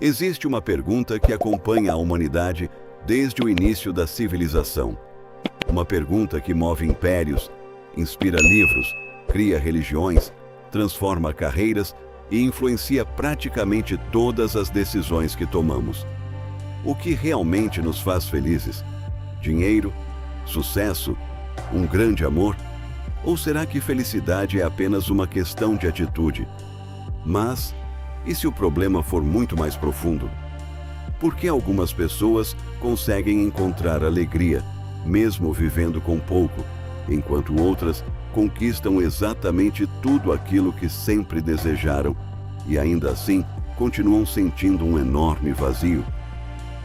Existe uma pergunta que acompanha a humanidade desde o início da civilização. Uma pergunta que move impérios, inspira livros, cria religiões, transforma carreiras e influencia praticamente todas as decisões que tomamos. O que realmente nos faz felizes? Dinheiro? Sucesso? Um grande amor? Ou será que felicidade é apenas uma questão de atitude? Mas, e se o problema for muito mais profundo? Por que algumas pessoas conseguem encontrar alegria, mesmo vivendo com pouco, enquanto outras conquistam exatamente tudo aquilo que sempre desejaram e ainda assim continuam sentindo um enorme vazio?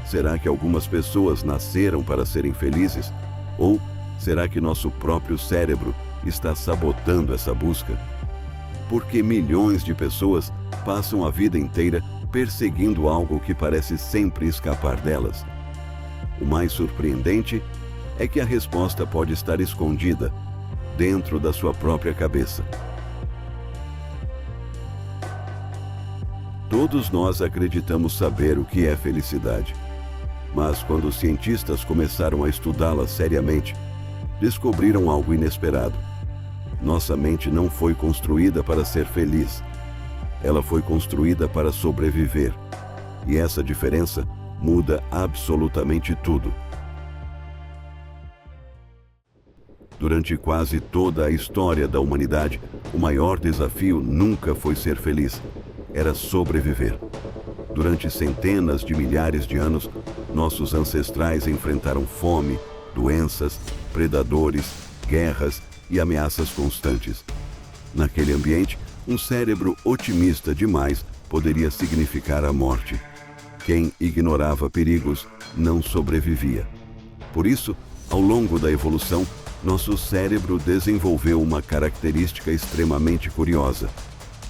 Será que algumas pessoas nasceram para serem felizes? Ou será que nosso próprio cérebro está sabotando essa busca? Porque milhões de pessoas passam a vida inteira perseguindo algo que parece sempre escapar delas. O mais surpreendente é que a resposta pode estar escondida dentro da sua própria cabeça. Todos nós acreditamos saber o que é felicidade. Mas quando os cientistas começaram a estudá-la seriamente, descobriram algo inesperado. Nossa mente não foi construída para ser feliz. Ela foi construída para sobreviver. E essa diferença muda absolutamente tudo. Durante quase toda a história da humanidade, o maior desafio nunca foi ser feliz. Era sobreviver. Durante centenas de milhares de anos, nossos ancestrais enfrentaram fome, doenças, predadores, guerras e ameaças constantes. Naquele ambiente, um cérebro otimista demais poderia significar a morte. Quem ignorava perigos não sobrevivia. Por isso, ao longo da evolução, nosso cérebro desenvolveu uma característica extremamente curiosa.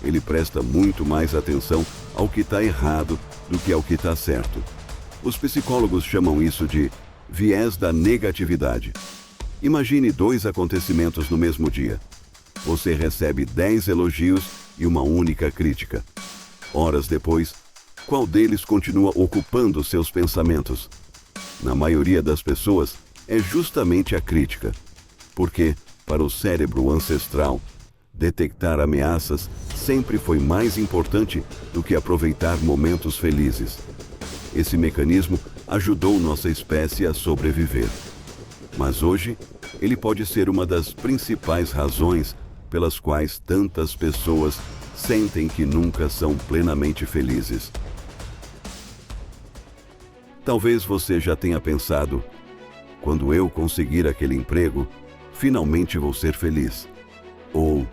Ele presta muito mais atenção ao que está errado do que ao que está certo. Os psicólogos chamam isso de viés da negatividade. Imagine dois acontecimentos no mesmo dia. Você recebe 10 elogios e uma única crítica. Horas depois, qual deles continua ocupando seus pensamentos? Na maioria das pessoas, é justamente a crítica. Porque, para o cérebro ancestral, detectar ameaças sempre foi mais importante do que aproveitar momentos felizes. Esse mecanismo ajudou nossa espécie a sobreviver. Mas hoje, ele pode ser uma das principais razões pelas quais tantas pessoas sentem que nunca são plenamente felizes. Talvez você já tenha pensado: quando eu conseguir aquele emprego, finalmente vou ser feliz. Ou,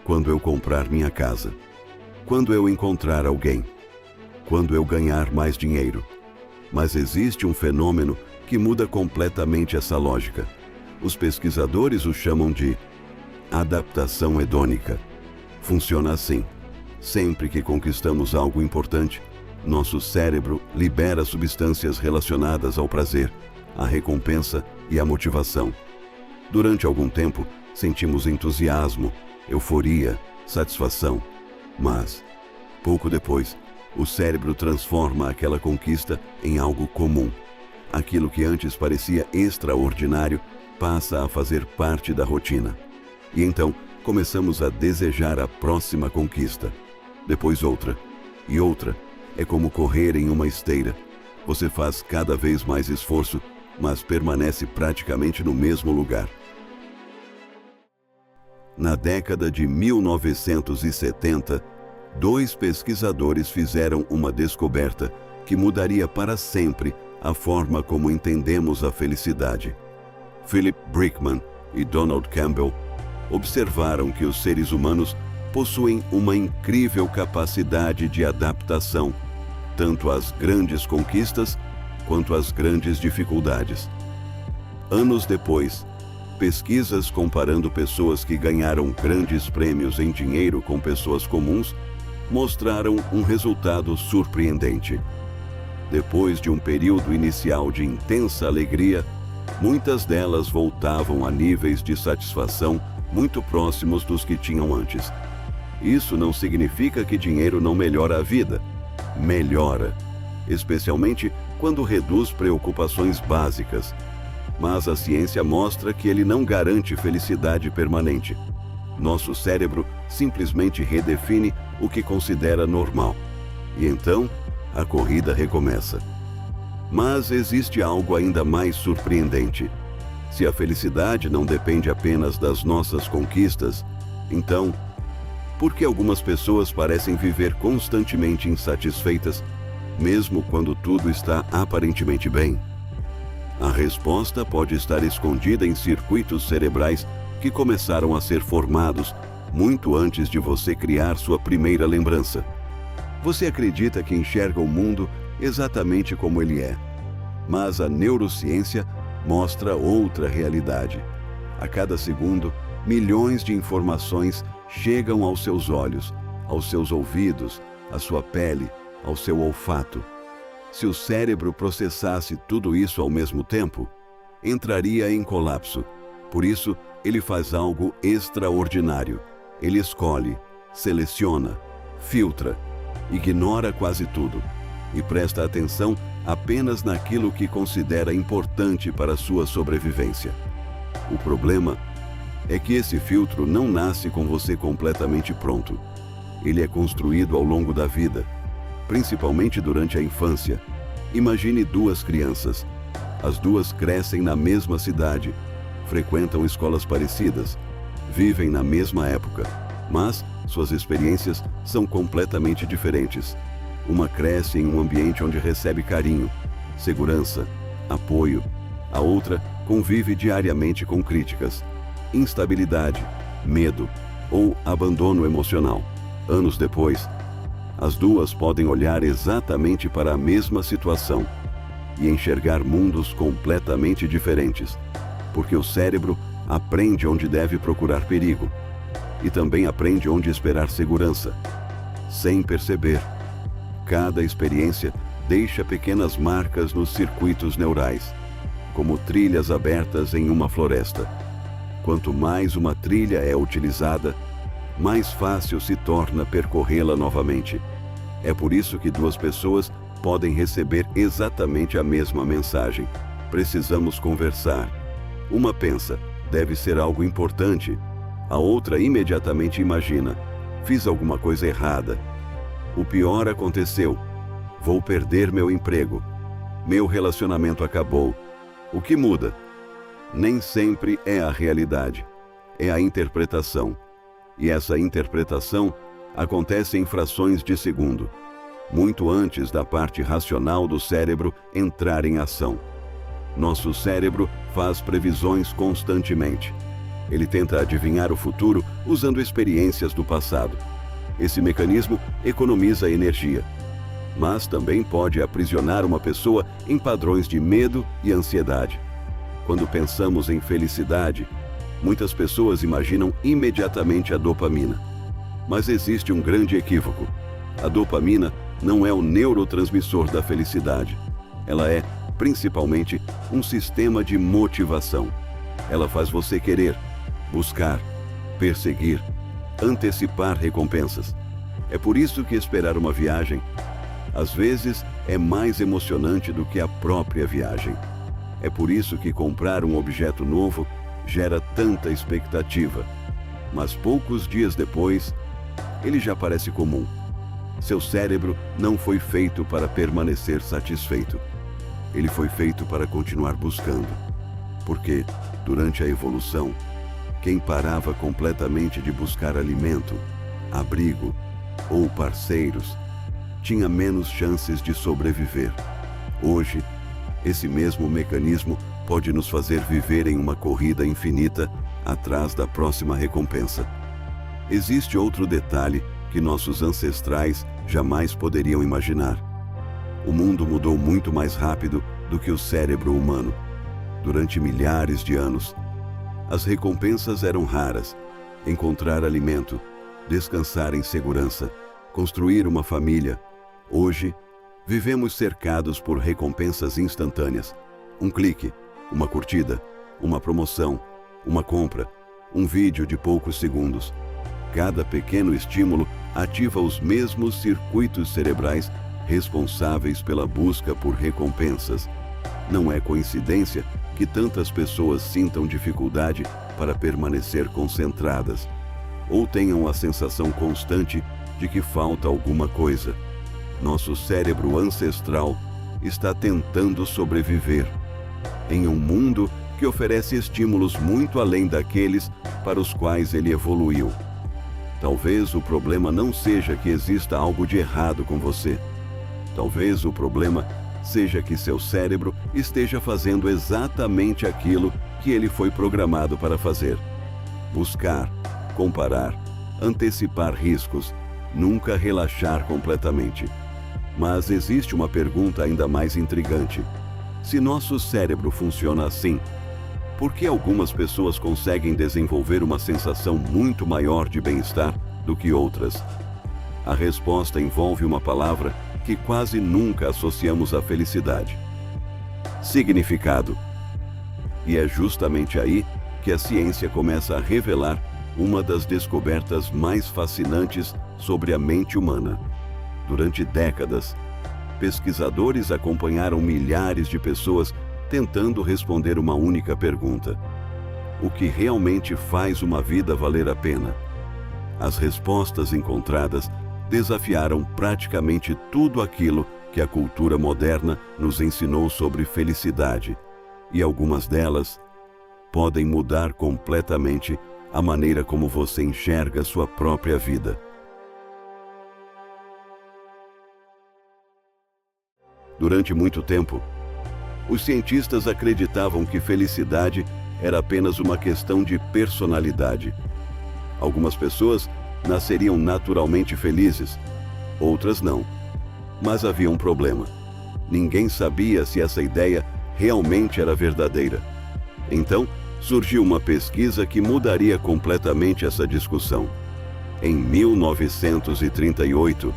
quando eu comprar minha casa, quando eu encontrar alguém, quando eu ganhar mais dinheiro. Mas existe um fenômeno que muda completamente essa lógica. Os pesquisadores o chamam de adaptação hedônica. Funciona assim: sempre que conquistamos algo importante, nosso cérebro libera substâncias relacionadas ao prazer, à recompensa e à motivação. Durante algum tempo, sentimos entusiasmo, euforia, satisfação. Mas, pouco depois, o cérebro transforma aquela conquista em algo comum. Aquilo que antes parecia extraordinário passa a fazer parte da rotina. E então, começamos a desejar a próxima conquista. Depois outra, e outra. É como correr em uma esteira. Você faz cada vez mais esforço, mas permanece praticamente no mesmo lugar. Na década de 1970, 2 pesquisadores fizeram uma descoberta que mudaria para sempre a forma como entendemos a felicidade. Philip Brickman e Donald Campbell observaram que os seres humanos possuem uma incrível capacidade de adaptação, tanto às grandes conquistas quanto às grandes dificuldades. Anos depois, pesquisas comparando pessoas que ganharam grandes prêmios em dinheiro com pessoas comuns mostraram um resultado surpreendente. Depois de um período inicial de intensa alegria, muitas delas voltavam a níveis de satisfação muito próximos dos que tinham antes. Isso não significa que dinheiro não melhora a vida. melhora, especialmente quando reduz preocupações básicas. Mas a ciência mostra que ele não garante felicidade permanente. Nosso cérebro simplesmente redefine o que considera normal. E então, a corrida recomeça. Mas existe algo ainda mais surpreendente. Se a felicidade não depende apenas das nossas conquistas, então, por que algumas pessoas parecem viver constantemente insatisfeitas, mesmo quando tudo está aparentemente bem? A resposta pode estar escondida em circuitos cerebrais que começaram a ser formados muito antes de você criar sua primeira lembrança. Você acredita que enxerga o mundo exatamente como ele é, mas a neurociência mostra outra realidade. A cada segundo, milhões de informações chegam aos seus olhos, aos seus ouvidos, à sua pele, ao seu olfato. Se o cérebro processasse tudo isso ao mesmo tempo, entraria em colapso. Por isso, ele faz algo extraordinário. Ele escolhe, seleciona, filtra, ignora quase tudo e presta atenção apenas naquilo que considera importante para a sua sobrevivência. O problema é que esse filtro não nasce com você completamente pronto. Ele é construído ao longo da vida, principalmente durante a infância. Imagine duas crianças. As duas crescem na mesma cidade, frequentam escolas parecidas, vivem na mesma época, mas suas experiências são completamente diferentes. Uma cresce em um ambiente onde recebe carinho, segurança, apoio. A outra convive diariamente com críticas, instabilidade, medo ou abandono emocional. Anos depois, as duas podem olhar exatamente para a mesma situação e enxergar mundos completamente diferentes, porque o cérebro aprende onde deve procurar perigo e também aprende onde esperar segurança. Sem perceber, cada experiência deixa pequenas marcas nos circuitos neurais, como trilhas abertas em uma floresta. Quanto mais uma trilha é utilizada, mais fácil se torna percorrê-la novamente. É por isso que duas pessoas podem receber exatamente a mesma mensagem: precisamos conversar. Uma pensa, deve ser algo importante. A outra imediatamente imagina, fiz alguma coisa errada. O pior aconteceu. Vou perder meu emprego. Meu relacionamento acabou. O que muda? Nem sempre é a realidade. É a interpretação. E essa interpretação acontece em frações de segundo, muito antes da parte racional do cérebro entrar em ação. Nosso cérebro faz previsões constantemente. Ele tenta adivinhar o futuro usando experiências do passado. Esse mecanismo economiza energia, mas também pode aprisionar uma pessoa em padrões de medo e ansiedade. Quando pensamos em felicidade, muitas pessoas imaginam imediatamente a dopamina. Mas existe um grande equívoco. A dopamina não é o neurotransmissor da felicidade. Ela é, principalmente, um sistema de motivação. Ela faz você querer, buscar, perseguir, antecipar recompensas. É por isso que esperar uma viagem, às vezes, é mais emocionante do que a própria viagem. É por isso que comprar um objeto novo gera tanta expectativa, mas poucos dias depois, ele já parece comum. Seu cérebro não foi feito para permanecer satisfeito. Ele foi feito para continuar buscando. Porque, durante a evolução, quem parava completamente de buscar alimento, abrigo ou parceiros, tinha menos chances de sobreviver. Hoje, esse mesmo mecanismo pode nos fazer viver em uma corrida infinita atrás da próxima recompensa. Existe outro detalhe que nossos ancestrais jamais poderiam imaginar. O mundo mudou muito mais rápido do que o cérebro humano. Durante milhares de anos, as recompensas eram raras. Encontrar alimento, descansar em segurança, construir uma família. Hoje, vivemos cercados por recompensas instantâneas. Um clique, uma curtida, uma promoção, uma compra, um vídeo de poucos segundos. Cada pequeno estímulo ativa os mesmos circuitos cerebrais responsáveis pela busca por recompensas. Não é coincidência que tantas pessoas sintam dificuldade para permanecer concentradas, ou tenham a sensação constante de que falta alguma coisa. Nosso cérebro ancestral está tentando sobreviver em um mundo que oferece estímulos muito além daqueles para os quais ele evoluiu. Talvez o problema não seja que exista algo de errado com você. Talvez o problema seja que seu cérebro esteja fazendo exatamente aquilo que ele foi programado para fazer: buscar, comparar, antecipar riscos, nunca relaxar completamente. Mas existe uma pergunta ainda mais intrigante. Se nosso cérebro funciona assim, por que algumas pessoas conseguem desenvolver uma sensação muito maior de bem-estar do que outras? A resposta envolve uma palavra que quase nunca associamos à felicidade: significado. E é justamente aí que a ciência começa a revelar uma das descobertas mais fascinantes sobre a mente humana. Durante décadas, pesquisadores acompanharam milhares de pessoas tentando responder uma única pergunta: o que realmente faz uma vida valer a pena? As respostas encontradas desafiaram praticamente tudo aquilo que a cultura moderna nos ensinou sobre felicidade, e algumas delas podem mudar completamente a maneira como você enxerga sua própria vida. Durante muito tempo, os cientistas acreditavam que felicidade era apenas uma questão de personalidade. Algumas pessoas nasceriam naturalmente felizes, outras não. Mas havia um problema. Ninguém sabia se essa ideia realmente era verdadeira. Então, surgiu uma pesquisa que mudaria completamente essa discussão. Em 1938,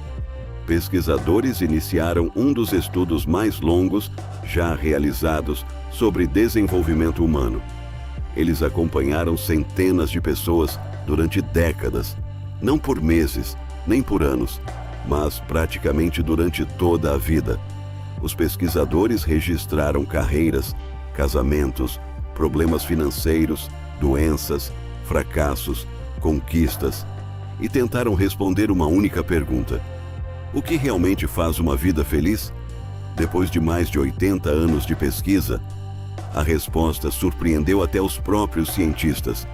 pesquisadores iniciaram um dos estudos mais longos já realizados sobre desenvolvimento humano. Eles acompanharam centenas de pessoas durante décadas, não por meses, nem por anos, mas praticamente durante toda a vida. Os pesquisadores registraram carreiras, casamentos, problemas financeiros, doenças, fracassos, conquistas, e tentaram responder uma única pergunta: o que realmente faz uma vida feliz? Depois de mais de 80 anos de pesquisa, a resposta surpreendeu até os próprios cientistas.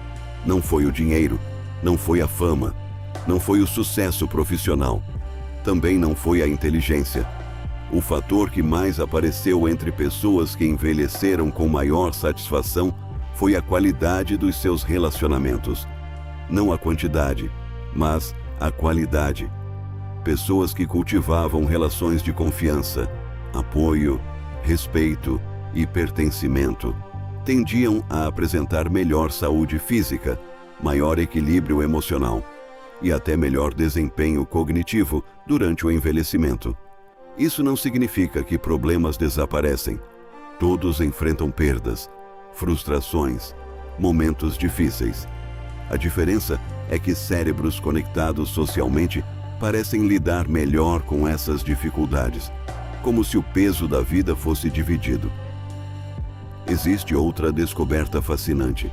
Não foi o dinheiro, não foi a fama, não foi o sucesso profissional, também não foi a inteligência. O fator que mais apareceu entre pessoas que envelheceram com maior satisfação foi a qualidade dos seus relacionamentos. Não a quantidade, mas a qualidade. Pessoas que cultivavam relações de confiança, apoio, respeito e pertencimento tendiam a apresentar melhor saúde física, maior equilíbrio emocional e até melhor desempenho cognitivo durante o envelhecimento. Isso não significa que problemas desaparecem. Todos enfrentam perdas, frustrações, momentos difíceis. A diferença é que cérebros conectados socialmente parecem lidar melhor com essas dificuldades, como se o peso da vida fosse dividido. Existe outra descoberta fascinante.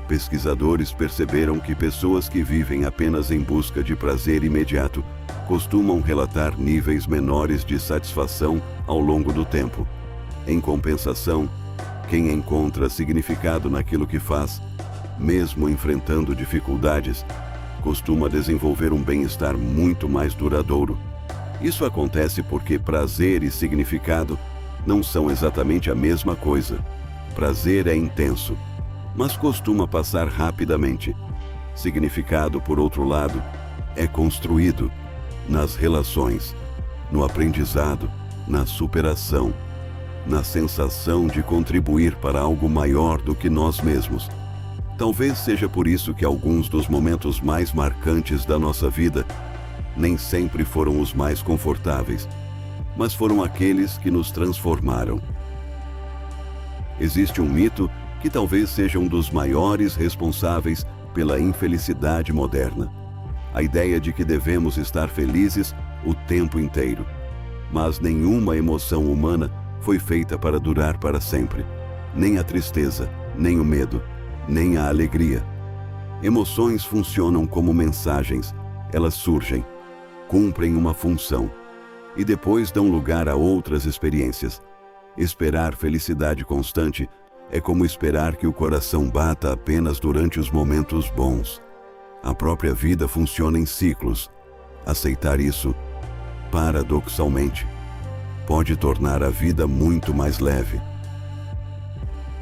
Pesquisadores perceberam que pessoas que vivem apenas em busca de prazer imediato costumam relatar níveis menores de satisfação ao longo do tempo. Em compensação, quem encontra significado naquilo que faz, mesmo enfrentando dificuldades, costuma desenvolver um bem-estar muito mais duradouro. Isso acontece porque prazer e significado não são exatamente a mesma coisa. Prazer é intenso, mas costuma passar rapidamente. Significado, por outro lado, é construído nas relações, no aprendizado, na superação, na sensação de contribuir para algo maior do que nós mesmos. Talvez seja por isso que alguns dos momentos mais marcantes da nossa vida nem sempre foram os mais confortáveis, mas foram aqueles que nos transformaram. Existe um mito que talvez seja um dos maiores responsáveis pela infelicidade moderna: a ideia de que devemos estar felizes o tempo inteiro. Mas nenhuma emoção humana foi feita para durar para sempre. Nem a tristeza, nem o medo, nem a alegria. Emoções funcionam como mensagens. Elas surgem, cumprem uma função e depois dão lugar a outras experiências. Esperar felicidade constante é como esperar que o coração bata apenas durante os momentos bons. A própria vida funciona em ciclos. Aceitar isso, paradoxalmente, pode tornar a vida muito mais leve.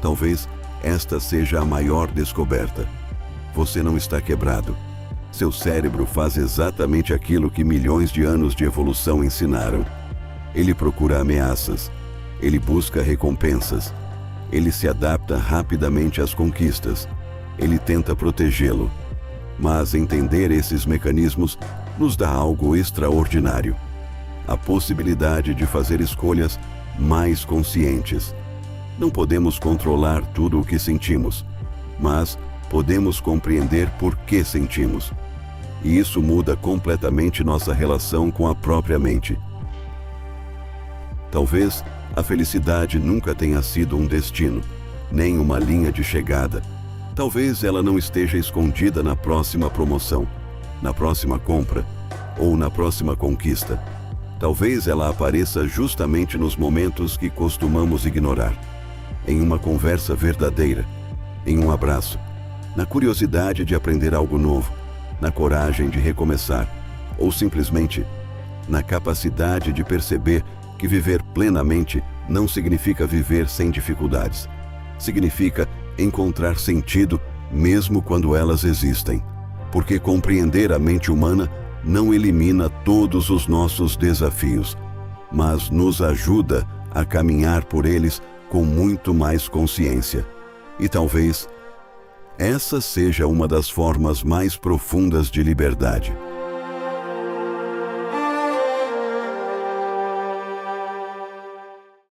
Talvez esta seja a maior descoberta. Você não está quebrado. Seu cérebro faz exatamente aquilo que milhões de anos de evolução ensinaram. Ele procura ameaças. Ele busca recompensas. Ele se adapta rapidamente às conquistas. Ele tenta protegê-lo. Mas entender esses mecanismos nos dá algo extraordinário. A possibilidade de fazer escolhas mais conscientes. Não podemos controlar tudo o que sentimos, mas podemos compreender por que sentimos. E isso muda completamente nossa relação com a própria mente. Talvez a felicidade nunca tenha sido um destino, nem uma linha de chegada. Talvez ela não esteja escondida na próxima promoção, na próxima compra ou na próxima conquista. Talvez ela apareça justamente nos momentos que costumamos ignorar. Em uma conversa verdadeira, em um abraço, na curiosidade de aprender algo novo, na coragem de recomeçar, ou simplesmente na capacidade de perceber que viver plenamente não significa viver sem dificuldades. Significa encontrar sentido mesmo quando elas existem, porque compreender a mente humana não elimina todos os nossos desafios, mas nos ajuda a caminhar por eles com muito mais consciência. E talvez essa seja uma das formas mais profundas de liberdade.